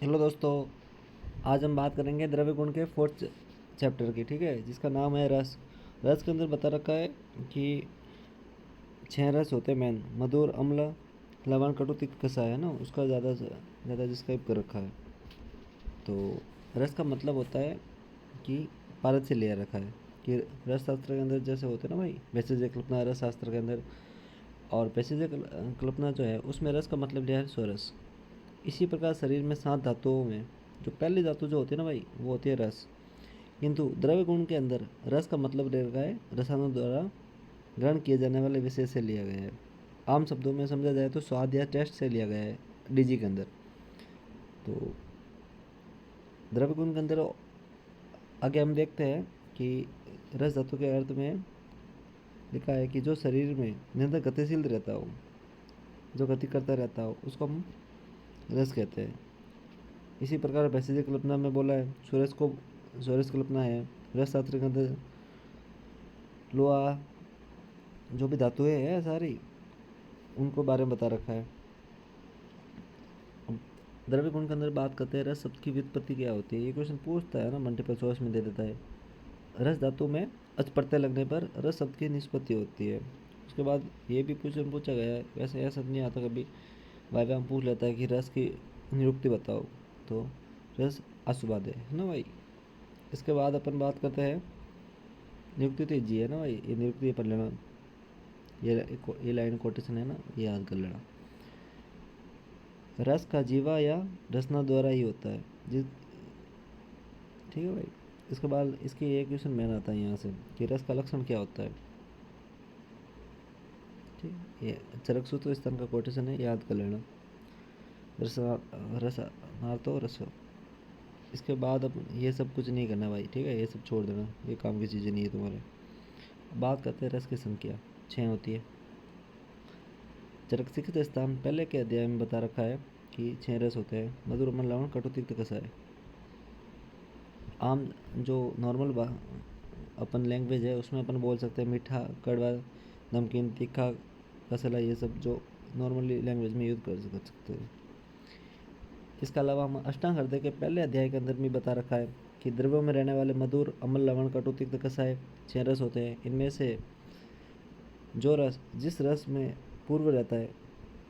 Hello दोस्तों, आज हम बात करेंगे द्रव्य गुण के फोर्थ चैप्टर की। ठीक है, जिसका नाम है रस। रस के अंदर बता रखा है कि 6 रस होते हैं मेन: मधुर, अम्ल, लवण, कटु, तिक्त, कषाय, है ना। उसका ज़्यादा से ज़्यादा डिस्क्राइब कर रखा है। तो रस का मतलब होता है कि पारद से लिया रखा है कि रस शास्त्र के अंदर जैसे होते हैं ना भाई, वैसे कल्पना रस शास्त्र के अंदर, और पैसेज कल्पना जो है उसमें रस का मतलब लिया है स्वरस। इसी प्रकार शरीर में 7 धातुओं में जो पहली धातु जो होती है ना भाई, वो होती है रस। किंतु द्रव्य गुण के अंदर रस का मतलब ले रखा है रसायनों द्वारा ग्रहण किए जाने वाले विषय से लिया गया है। आम शब्दों में समझा जाए तो स्वाद या टेस्ट से लिया गया है डीजी के अंदर। तो द्रव्य गुण के अंदर आगे हम देखते हैं कि रस धातु के अर्थ में लिखा है कि जो शरीर में निरंतर गतिशील रहता हो, जो गति करता रहता हो, उसको हम रस कहते हैं। इसी प्रकार वैसे कल्पना में बोला है सूरज कल्पना है। रस शास्त्र के अंदर लोहा, जो भी धातुएं हैं सारी, उनको बारे में बता रखा है। अब द्रव्य गुण के अंदर बात करते हैं रस शब्द की व्युत्पत्ति क्या होती है। ये क्वेश्चन पूछता है ना, मल्टीपल चॉइस में दे देता है। रस धातु में अच प्रत्यय लगने पर रस शब्द की निष्पत्ति होती है। उसके बाद ये भी क्वेश्चन पूछा गया है, वैसे ऐसा नहीं आता कभी, वाइवा हम पूछ लेता है कि रस की निरुक्ति बताओ, तो रस आसुबाद है ना भाई। इसके बाद अपन बात करते हैं नियुक्ति, तो जी है ना भाई, ये नियुक्ति पढ़ लेना। ये लाइन कोटेशन है ना, ये याद कर लेना। रस का जीवा या रसना द्वारा ही होता है जिस ठीक है भाई। इसके बाद इसकी एक क्वेश्चन मैन आता है यहाँ से कि रस का लक्षण क्या होता है। ठीक, ये चरकसूत्र स्तन का कोटेशन है, याद कर लेना। रस रस तो रस। इसके बाद अब ये सब कुछ नहीं करना भाई, ठीक है, ये सब छोड़ देना, ये काम की चीज़ें नहीं है तुम्हारे। बात करते हैं रस की संख्या 6 होती है। चरकसिक्त स्थान पहले के अध्याय में बता रखा है कि 6 रस होते हैं: मधुर, अम्ल, लवण, कटु, तिक्त, कषाय। आम जो नॉर्मल अपन लैंग्वेज है उसमें अपन बोल सकते हैं मीठा, कड़वा, नमकीन, तीखा, कसला, ये सब जो नॉर्मली लैंग्वेज में यूज़ कर सकते हैं। इसके अलावा हम अष्टांग हृदय के पहले अध्याय के अंदर भी बता रखा है कि द्रव्यों में रहने वाले मधुर, अम्ल, लवण, कटु, तिक्त, कषाय 6 रस होते हैं। इनमें से जो रस जिस रस में पूर्व रहता है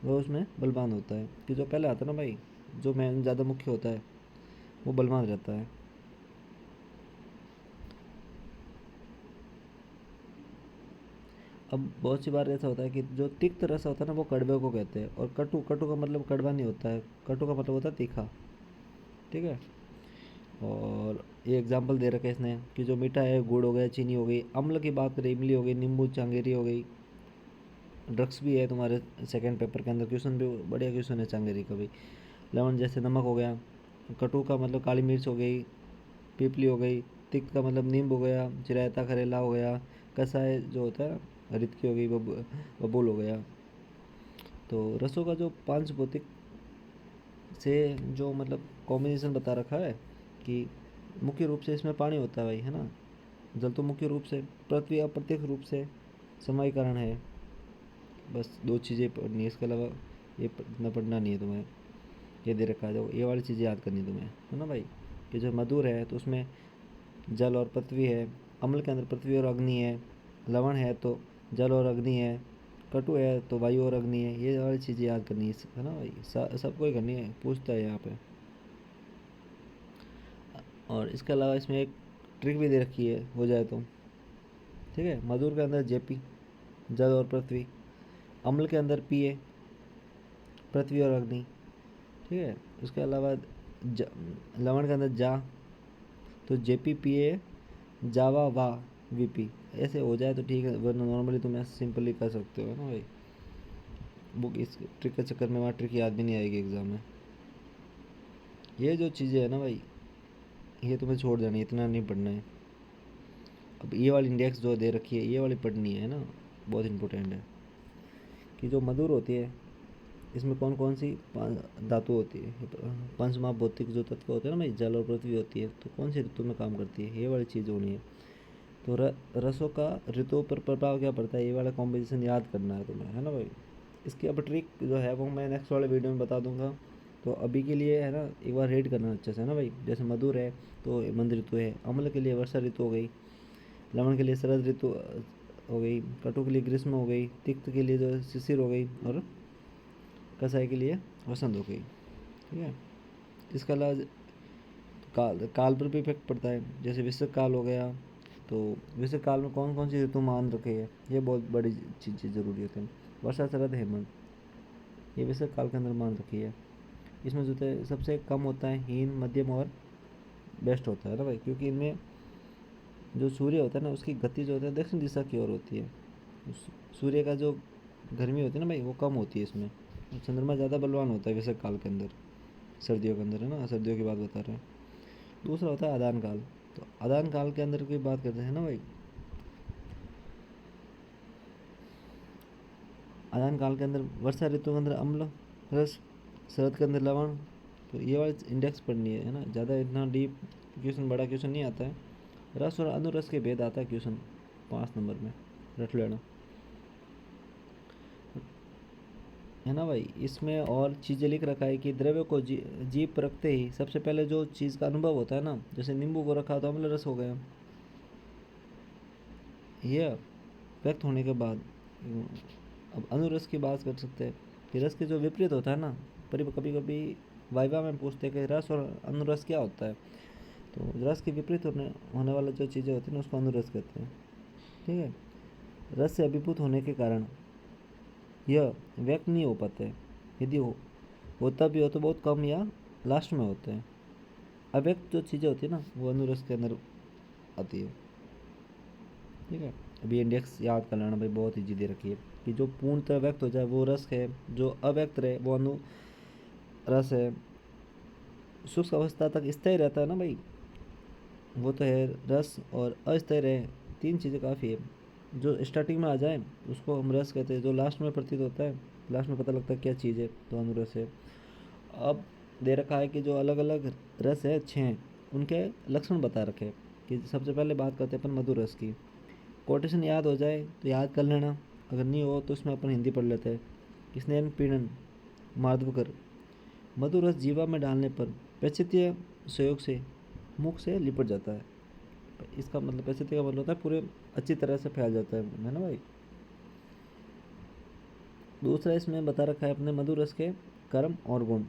वह उसमें बलवान होता है, कि जो पहले आता है ना भाई, जो मेन ज़्यादा मुख्य होता है, वो बलवान रहता है। अब बहुत सी बार ऐसा होता है कि जो तिक्त रस होता है ना, वो कड़वे को कहते हैं। और कटु कटु का मतलब कड़वा नहीं होता है, कटु का मतलब होता है तीखा। ठीक है। और ये एग्जाम्पल दे रखा है इसने कि जो मीठा है गुड़ हो गया, चीनी हो गई। अम्ल की बात करें, इमली हो गई, नींबू, चांगेरी हो गई। ड्रग्स भी है तुम्हारे सेकंड पेपर के अंदर, क्वेश्चन भी बढ़िया क्वेश्चन है चांगेरी का भी। लवण जैसे नमक हो गया। कटु का मतलब काली मिर्च हो गई, पीपली हो गई। तिक्त का मतलब नींबू हो गया, चिरायता, करेला हो गया। कसाय जो होता है ना, रितकी हो गई, बबूल हो गया। तो रसों का जो पांच भौतिक से जो मतलब कॉम्बिनेशन बता रखा है कि मुख्य रूप से इसमें पानी होता है भाई, है ना। जल तो मुख्य रूप से, पृथ्वी अप्रत्यक्ष रूप से समाईकरण है। बस दो चीज़ें पढ़नी है, इसके अलावा ये इतना पढ़ना नहीं है तुम्हें। ये दे रखा है, जो ये वाली चीज़ें याद करनी है तुम्हें, है ना भाई। कि जो मधुर है तो उसमें जल और पृथ्वी है। अम्ल के अंदर पृथ्वी और अग्नि है। लवण है तो जल और अग्नि है। कटु है तो वायु और अग्नि है। ये वाली चीज़ें याद करनी है ना भाई, सबको ही करनी है, पूछता है यहाँ पे। और इसके अलावा इसमें एक ट्रिक भी दे रखी है, हो जाए तो। ठीक है, मधुर के अंदर जेपी, जल और पृथ्वी। अम्ल के अंदर पीए, पृथ्वी और अग्नि। ठीक है। उसके अलावा लवण के अंदर जा, तो जेपी पीए, जावा वाह, वीपी। ऐसे हो जाए तो ठीक है, वरना नॉर्मली तुम ऐसे सिंपली कर सकते हो ना भाई। बुक इस ट्रिक के चक्कर में वहाँ ट्रिक याद भी नहीं आएगी एग्ज़ाम में। ये जो चीज़ें है ना भाई, ये तुम्हें छोड़ देनी है, इतना नहीं पढ़ना है। अब ये वाली इंडेक्स जो दे रखी है, ये वाली पढ़नी है ना, बहुत इंपॉर्टेंट है। कि जो मधुर होती है, इसमें कौन कौन सी धातु होती है। पंच महाभौतिक जो तत्व होते हैं ना भाई, जल और पृथ्वी होती है, तो कौन सी ऋतु में काम करती है, ये वाली चीज़ होनी है। तो रसों का ऋतुओं पर प्रभाव क्या पड़ता है, ये वाला कॉम्बिनेशन याद करना है तुम्हें, है ना भाई। इसकी अब ट्रिक जो है वो मैं नेक्स्ट वाले वीडियो में बता दूंगा। तो अभी के लिए है ना एक बार रीड करना अच्छे से ना भाई। जैसे मधुर है तो हेमंत ऋतु है, अम्ल के लिए वर्षा ऋतु हो गई, लवण के लिए शरद ऋतु हो गई, कटु के लिए ग्रीष्म हो गई, तिक्त के लिए जो है शिशिर हो गई, और कसाई के लिए वसंत हो गई। ठीक है। इसके अलावा काल पर भी इफेक्ट पड़ता है। जैसे विश्व काल हो गया, तो विश्व काल में कौन कौन सी ऋतु मान रखी है, ये बहुत बड़ी चीज़ें जरूरी होती है। वर्षा शरद हेमंत, ये विश्व काल के अंदर मान रखी है। इसमें जो है सबसे कम होता है हीन, मध्यम और बेस्ट होता है ना भाई, क्योंकि इनमें जो सूर्य होता है ना उसकी गति जो होती है दक्षिण दिशा की ओर होती है। सूर्य का जो गर्मी होती है ना भाई वो कम होती है इसमें। चंद्रमा ज़्यादा बलवान होता है वैसे काल के अंदर, सर्दियों के अंदर है ना, सर्दियों की बात बता रहे हैं। दूसरा होता है आदान काल। तो आदान काल के अंदर की बात करते हैं ना भाई, आदान काल के अंदर वर्षा ऋतु के अंदर अम्ल रस, शरद के अंदर लवण। तो ये वाली इंडेक्स पढ़नी है ना, ज़्यादा इतना डीप क्वेश्चन, बड़ा क्वेश्चन नहीं आता है। रस और अनुरस के भेद आता है क्वेश्चन 5 नंबर में, रट लेना है ना भाई। इसमें और चीज़ें लिख रखा है कि द्रव्य को जीभ पर रखते ही सबसे पहले जो चीज़ का अनुभव होता है ना, जैसे नींबू को रखा तो अम्ल रस हो गया, यह व्यक्त होने के बाद। अब अनुरस की बात कर सकते हैं कि रस के जो विपरीत होता है ना, पर कभी कभी वाइवा में पूछते हैं कि रस और अनुरस क्या होता है। तो रस के विपरीत होने वाला जो चीज़ें होती हैं ना उसको अनुरस कहते हैं। ठीक है। रस से अभिभूत होने के कारण यह व्यक्त नहीं हो पाते हैं। यदि होता भी हो तो बहुत कम या लास्ट में होते हैं। अव्यक्त जो चीज़ें होती है ना वो अनुरस के अंदर आती है। ठीक है। अभी इंडेक्स याद कर लेना भाई, बहुत ईजी दे रखी है कि जो पूर्णतः व्यक्त हो जाए वो रस है, जो अव्यक्त रहे वो रस है। शुष्क अवस्था तक स्थायी रहता है ना भाई, वो तो है रस, और अस्थायी रहे, 3 चीज़ें काफ़ी है। जो स्टार्टिंग में आ जाए उसको हम रस कहते हैं, जो लास्ट में प्रतीत होता है, लास्ट में पता लगता है क्या चीज़ है, तो अनुरस है। अब दे रखा है कि जो अलग अलग रस है 6, उनके लक्षण बता रखे हैं। कि सबसे पहले बात करते हैं अपन मधुर रस की। कोटेशन याद हो जाए तो याद कर लेना, अगर नहीं हो तो इसमें अपन हिंदी पढ़ लेते हैं। स्नेन पीड़न मार्दवकर, मधुर रस जीवा में डालने पर पैचित्य सहयोग से मुख से लिपट जाता है। इसका मतलब पैचित्य का मतलब होता है पूरे अच्छी तरह से फैल जाता है ना भाई। दूसरा इसमें बता रखा है अपने मधुर रस के कर्म और गुण।